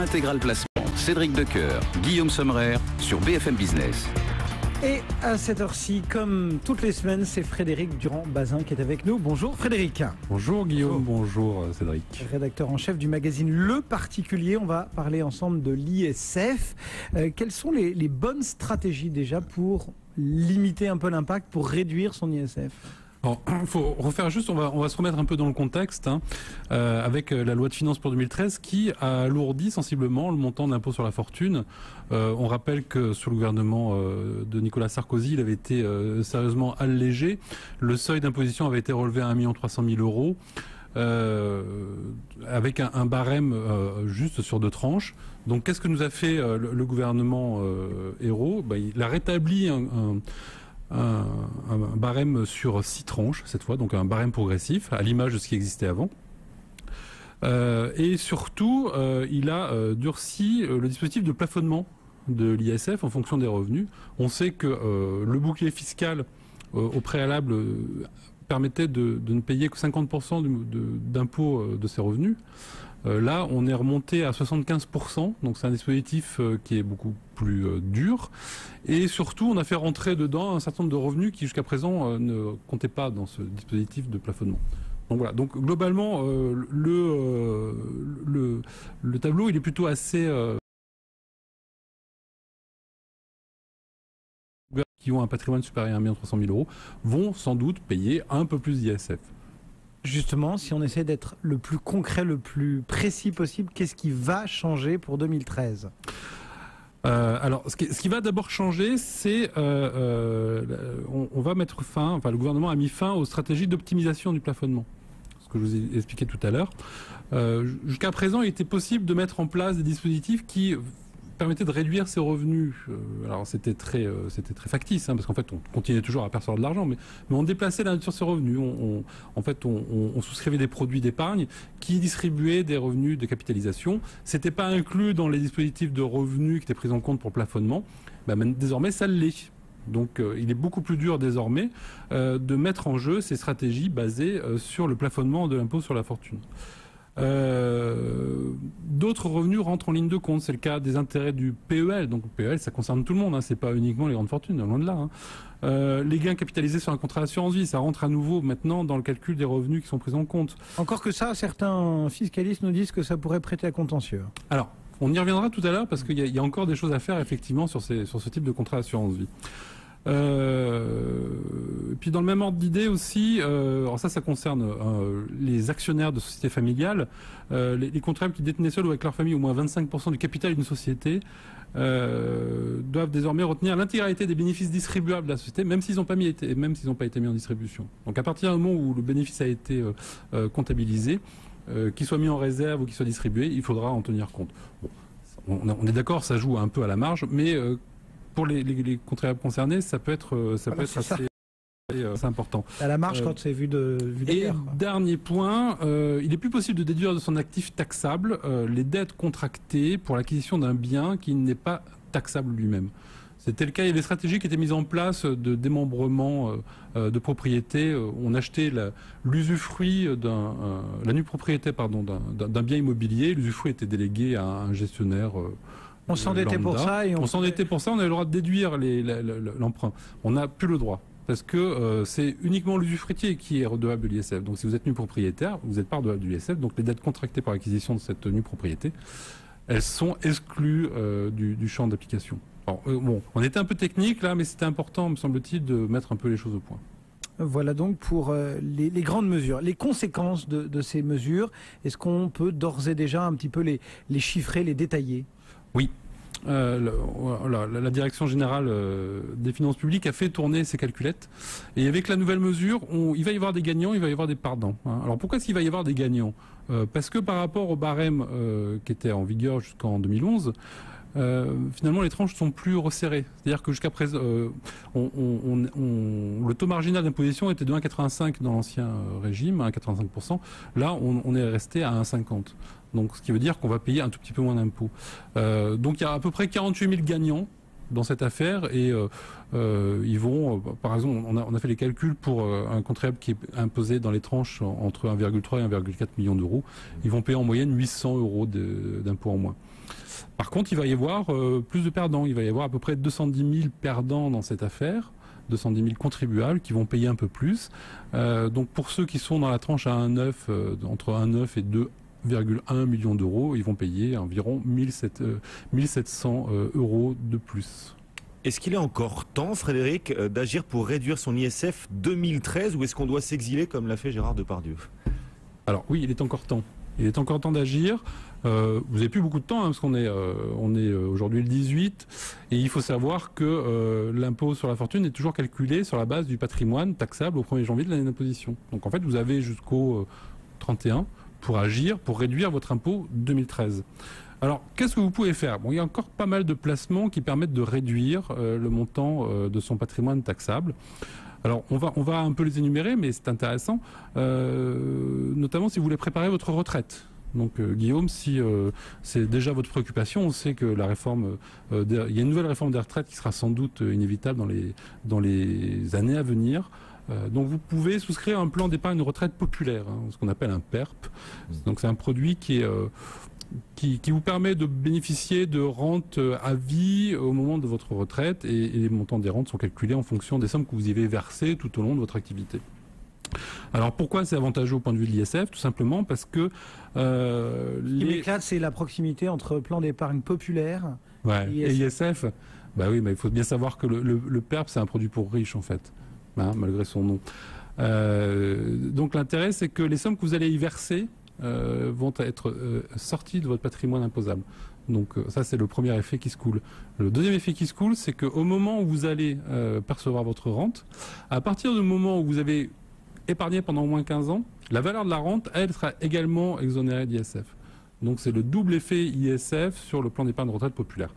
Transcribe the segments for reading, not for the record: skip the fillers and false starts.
Intégral Placement, Cédric Decoeur, Guillaume Sommerer sur BFM Business. Et à cette heure-ci, comme toutes les semaines, c'est Frédéric Durand-Bazin qui est avec nous. Bonjour Frédéric. Bonjour Guillaume, bonjour Cédric. Rédacteur en chef du magazine Le Particulier. On va parler ensemble de l'ISF. Quelles sont les bonnes stratégies déjà pour limiter un peu l'impact, pour réduire son ISF ? Alors, il faut refaire juste, on va se remettre un peu dans le contexte, avec la loi de finances pour 2013 qui a alourdi sensiblement le montant de l'impôt sur la fortune. On rappelle que sous le gouvernement de Nicolas Sarkozy, il avait été sérieusement allégé. Le seuil d'imposition avait été relevé à 1 300 000 euros, avec un barème juste sur 2 tranches. Donc qu'est-ce que nous a fait le gouvernement Ayrault ? Il a rétabli un barème sur 6 tranches cette fois, donc un barème progressif à l'image de ce qui existait avant. Et surtout, il a durci le dispositif de plafonnement de l'ISF en fonction des revenus. On sait que le bouclier fiscal au préalable permettait de ne payer que 50% d'impôts de ses revenus. Là, on est remonté à 75%, donc c'est un dispositif qui est beaucoup plus dur. Et surtout, on a fait rentrer dedans un certain nombre de revenus qui, jusqu'à présent, ne comptaient pas dans ce dispositif de plafonnement. Donc voilà. Donc globalement, le tableau, il est plutôt assez qui ont un patrimoine supérieur à 1 300 000 euros vont sans doute payer un peu plus d'ISF. Justement, si on essaie d'être le plus concret, le plus précis possible, qu'est-ce qui va changer pour 2013 ? Alors, ce qui va d'abord changer, c'est on va mettre fin, enfin le gouvernement a mis fin aux stratégies d'optimisation du plafonnement, ce que je vous ai expliqué tout à l'heure. Jusqu'à présent, il était possible de mettre en place des dispositifs qui permettait de réduire ses revenus. Alors c'était très factice, parce qu'en fait on continuait toujours à percevoir de l'argent, mais on déplaçait la nature de ses revenus. On souscrivait des produits d'épargne qui distribuaient des revenus de capitalisation. C'était pas inclus dans les dispositifs de revenus qui étaient pris en compte pour le plafonnement. Désormais ça l'est. Donc il est beaucoup plus dur désormais de mettre en jeu ces stratégies basées sur le plafonnement de l'impôt sur la fortune. D'autres revenus rentrent en ligne de compte. C'est le cas des intérêts du PEL. Donc le PEL, ça concerne tout le monde, c'est pas uniquement les grandes fortunes, loin de là. Les gains capitalisés sur un contrat d'assurance vie, ça rentre à nouveau maintenant dans le calcul des revenus qui sont pris en compte. Encore que ça, certains fiscalistes nous disent que ça pourrait prêter à contentieux. Alors, on y reviendra tout à l'heure parce qu'il y a encore des choses à faire effectivement sur ce type de contrat d'assurance vie. Puis dans le même ordre d'idée aussi, alors ça concerne les actionnaires de sociétés familiales, les contribuables qui détenaient seuls ou avec leur famille au moins 25% du capital d'une société doivent désormais retenir l'intégralité des bénéfices distribuables de la société, même s'ils n'ont pas été mis en distribution. Donc à partir du moment où le bénéfice a été comptabilisé, qu'il soit mis en réserve ou qu'il soit distribué, il faudra en tenir compte. Bon, on est d'accord, ça joue un peu à la marge, mais pour les contribuables concernés, ça peut être assez important. À la marge quand c'est vu d'ailleurs. Et dernier point, il est plus possible de déduire de son actif taxable les dettes contractées pour l'acquisition d'un bien qui n'est pas taxable lui-même. C'était le cas, il y avait des stratégies qui étaient mises en place de démembrement de propriété. On achetait l'usufruit la nue propriété d'un bien immobilier. L'usufruit était délégué à un gestionnaire. On s'endettait pour ça et on s'endettait pour ça. On avait le droit de déduire l'emprunt. On n'a plus le droit parce que c'est uniquement l'usufruitier qui est redevable de l'ISF. Donc si vous êtes nu propriétaire, vous n'êtes pas redevable de l'ISF. Donc les dettes contractées par l'acquisition de cette nue propriété, elles sont exclues du champ d'application. Alors, on était un peu technique là, mais c'était important, me semble-t-il, de mettre un peu les choses au point. Voilà donc pour les grandes mesures. Les conséquences de ces mesures, est-ce qu'on peut d'ores et déjà un petit peu les chiffrer, les détailler ? Oui. La Direction générale des finances publiques a fait tourner ses calculettes. Et avec la nouvelle mesure, il va y avoir des gagnants, il va y avoir des perdants. Alors pourquoi est-ce qu'il va y avoir des gagnants ? Parce que par rapport au barème qui était en vigueur jusqu'en 2011, finalement les tranches sont plus resserrées. C'est-à-dire que jusqu'à présent, le taux marginal d'imposition était de 1,85 dans l'ancien régime, 1,85%. Là, on est resté à 1,50. Donc, ce qui veut dire qu'on va payer un tout petit peu moins d'impôts. Donc, il y a à peu près 48 000 gagnants dans cette affaire et ils vont, par exemple, on a fait les calculs pour un contribuable qui est imposé dans les tranches entre 1,3 et 1,4 million d'euros. Ils vont payer en moyenne 800 euros d'impôts en moins. Par contre, il va y avoir plus de perdants. Il va y avoir à peu près 210 000 perdants dans cette affaire. 210 000 contribuables qui vont payer un peu plus. Donc pour ceux qui sont dans la tranche à 1,9, entre 1,9 et 2,1 millions d'euros, ils vont payer environ 1700 euros de plus. Est-ce qu'il est encore temps, Frédéric, d'agir pour réduire son ISF 2013 ou est-ce qu'on doit s'exiler comme l'a fait Gérard Depardieu? Alors oui, il est encore temps. Il est encore temps d'agir. Vous n'avez plus beaucoup de temps, parce qu'on est, aujourd'hui le 18, et il faut savoir que l'impôt sur la fortune est toujours calculé sur la base du patrimoine taxable au 1er janvier de l'année d'imposition. Donc en fait, vous avez jusqu'au 31 pour agir, pour réduire votre impôt 2013. Alors, qu'est-ce que vous pouvez faire? Bon, il y a encore pas mal de placements qui permettent de réduire le montant de son patrimoine taxable. Alors, on va un peu les énumérer, mais c'est intéressant, notamment si vous voulez préparer votre retraite. Donc Guillaume, si c'est déjà votre préoccupation, on sait que la réforme, il y a une nouvelle réforme des retraites qui sera sans doute inévitable dans les années à venir. Donc vous pouvez souscrire un plan d'épargne retraite populaire, ce qu'on appelle un PERP. Donc c'est un produit qui vous permet de bénéficier de rentes à vie au moment de votre retraite et les montants des rentes sont calculés en fonction des sommes que vous y avez versées tout au long de votre activité. Alors pourquoi c'est avantageux au point de vue de l'ISF? Tout simplement parce que Ce qui m'éclate, c'est la proximité entre plan d'épargne populaire et ISF. Bah oui, mais il faut bien savoir que le PERP, c'est un produit pour riches en fait, malgré son nom. Donc l'intérêt, c'est que les sommes que vous allez y verser vont être sorties de votre patrimoine imposable. Donc ça, c'est le premier effet qui se coule. Le deuxième effet qui se coule, c'est qu'au moment où vous allez percevoir votre rente, à partir du moment où vous avez épargné pendant au moins 15 ans, la valeur de la rente, elle, sera également exonérée d'ISF. Donc c'est le double effet ISF sur le plan d'épargne retraite populaire.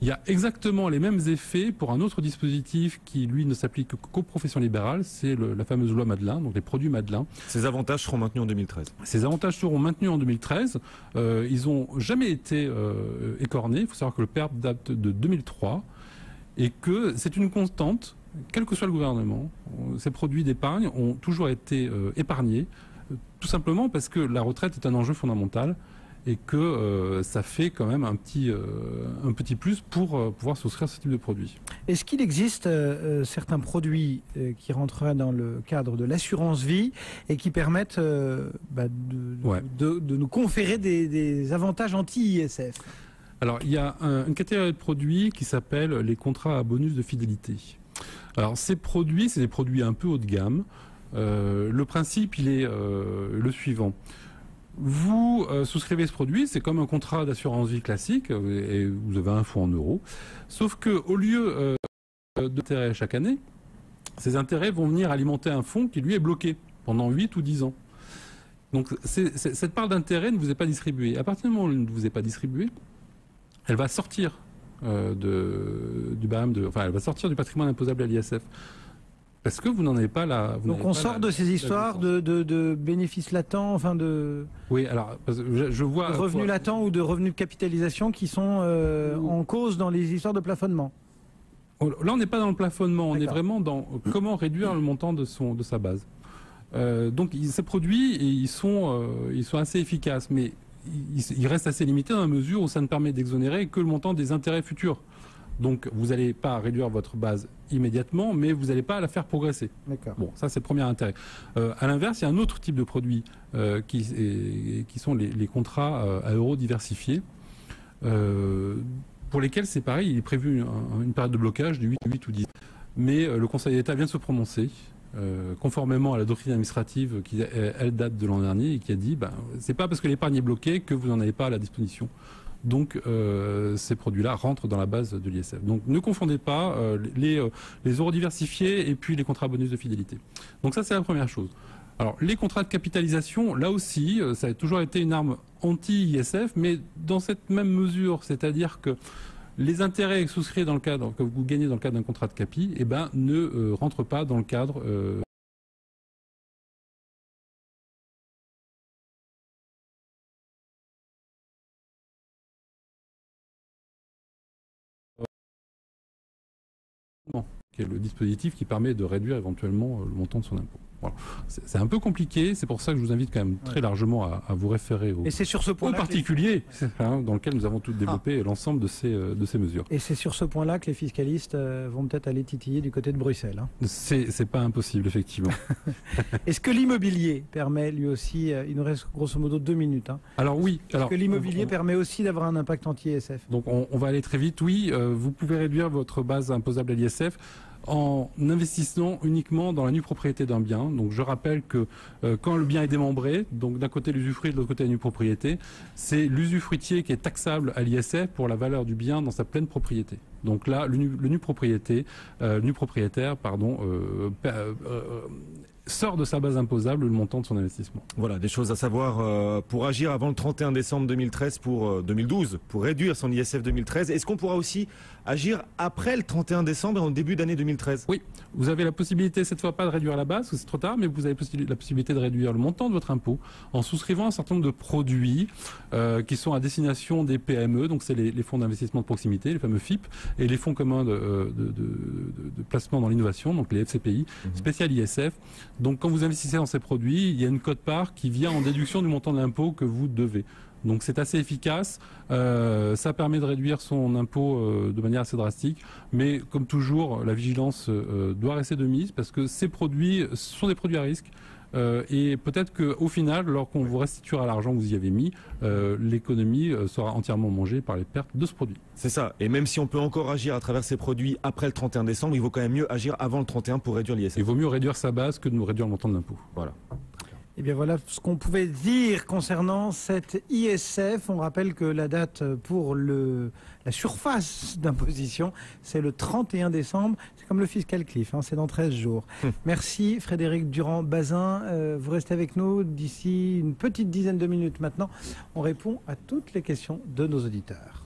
Il y a exactement les mêmes effets pour un autre dispositif qui, lui, ne s'applique qu'aux professions libérales, c'est la fameuse loi Madelin, donc les produits Madelin. Ces avantages seront maintenus en 2013. Ces avantages seront maintenus en 2013. Ils n'ont jamais été écornés. Il faut savoir que le PERP date de 2003 et que c'est une constante. Quel que soit le gouvernement, ces produits d'épargne ont toujours été épargnés, tout simplement parce que la retraite est un enjeu fondamental et que ça fait quand même un petit plus pour pouvoir souscrire ce type de produit. Est-ce qu'il existe certains produits qui rentreraient dans le cadre de l'assurance vie et qui permettent de nous conférer des avantages anti-ISF? Alors, il y a une catégorie de produits qui s'appelle les contrats à bonus de fidélité. Alors ces produits, c'est des produits un peu haut de gamme. Le principe, il est le suivant. Vous souscrivez ce produit, c'est comme un contrat d'assurance vie classique, et vous avez un fonds en euros. Sauf qu'au lieu d'intérêts chaque année, ces intérêts vont venir alimenter un fonds qui, lui, est bloqué pendant 8 ou 10 ans. Donc cette part d'intérêt ne vous est pas distribuée. À partir du moment où elle ne vous est pas distribuée, elle va sortir elle va sortir du patrimoine imposable à l'ISF. Parce que vous n'en avez pas la... Donc on sort de ces histoires de bénéfices latents, enfin de... Oui, alors, je vois... De revenus latents ou de revenus de capitalisation qui sont en cause dans les histoires de plafonnement. Là, on n'est pas dans le plafonnement, on est vraiment dans comment réduire le montant de sa base. Donc ces produits, ils sont assez efficaces, mais il reste assez limité dans la mesure où ça ne permet d'exonérer que le montant des intérêts futurs. Donc vous n'allez pas réduire votre base immédiatement, mais vous n'allez pas la faire progresser. Bon, ça c'est le premier intérêt. À l'inverse, il y a un autre type de produit qui sont les contrats à euros diversifiés, pour lesquels c'est pareil, il est prévu une période de blocage de 8 ou 10. Mais le Conseil d'État vient de se prononcer. Conformément à la doctrine administrative qui, elle, date de l'an dernier et qui a dit c'est pas parce que l'épargne est bloquée que vous n'en avez pas à la disposition. Donc ces produits-là rentrent dans la base de l'ISF. Donc ne confondez pas les euros diversifiés et puis les contrats bonus de fidélité. Donc ça c'est la première chose. Alors les contrats de capitalisation, là aussi, ça a toujours été une arme anti-ISF, mais dans cette même mesure, c'est-à-dire que les intérêts souscrits dans le cadre, que vous gagnez dans le cadre d'un contrat de capi, ne rentrent pas dans le cadre qui est le dispositif qui permet de réduire éventuellement le montant de son impôt. Voilà. C'est un peu compliqué, c'est pour ça que je vous invite quand même très largement à vous référer au particulier dans lequel nous avons tout développé l'ensemble de ces mesures. Et c'est sur ce point-là que les fiscalistes vont peut-être aller titiller du côté de Bruxelles. Hein. C'est pas impossible, effectivement. Est-ce que l'immobilier permet lui aussi, il nous reste grosso modo 2 minutes. Hein. Alors oui. Est-ce que l'immobilier permet aussi d'avoir un impact anti-ISF? Donc on va aller très vite, oui. Vous pouvez réduire votre base imposable à l'ISF en investissant uniquement dans la nue propriété d'un bien. Donc je rappelle que quand le bien est démembré, donc d'un côté l'usufruit, de l'autre côté la nue propriété, c'est l'usufruitier qui est taxable à l'ISF pour la valeur du bien dans sa pleine propriété. Donc là, le nu propriétaire, sort de sa base imposable le montant de son investissement. Voilà, des choses à savoir pour agir avant le 31 décembre 2013 pour 2012, pour réduire son ISF 2013. Est-ce qu'on pourra aussi agir après le 31 décembre et en début d'année 2013? Oui, vous avez la possibilité cette fois pas de réduire la base, parce que c'est trop tard, mais vous avez la possibilité de réduire le montant de votre impôt en souscrivant un certain nombre de produits qui sont à destination des PME, donc c'est les fonds d'investissement de proximité, les fameux FIP, et les fonds communs de placement dans l'innovation, donc les FCPI, spécial ISF. Donc quand vous investissez dans ces produits, il y a une quote-part qui vient en déduction du montant de l'impôt que vous devez. Donc c'est assez efficace, ça permet de réduire son impôt de manière assez drastique, mais comme toujours, la vigilance doit rester de mise parce que ces produits sont des produits à risque. Et peut-être qu'au final, lorsqu'on vous restituera l'argent que vous y avez mis, l'économie sera entièrement mangée par les pertes de ce produit. C'est ça. Et même si on peut encore agir à travers ces produits après le 31 décembre, il vaut quand même mieux agir avant le 31 pour réduire l'ISF. Il vaut mieux réduire sa base que de nous réduire le montant de l'impôt. Voilà. Eh bien voilà ce qu'on pouvait dire concernant cette ISF. On rappelle que la date pour la surface d'imposition, c'est le 31 décembre. C'est comme le fiscal cliff, hein, c'est dans 13 jours. Merci Frédéric Durand-Bazin. Vous restez avec nous d'ici une petite dizaine de minutes maintenant. On répond à toutes les questions de nos auditeurs.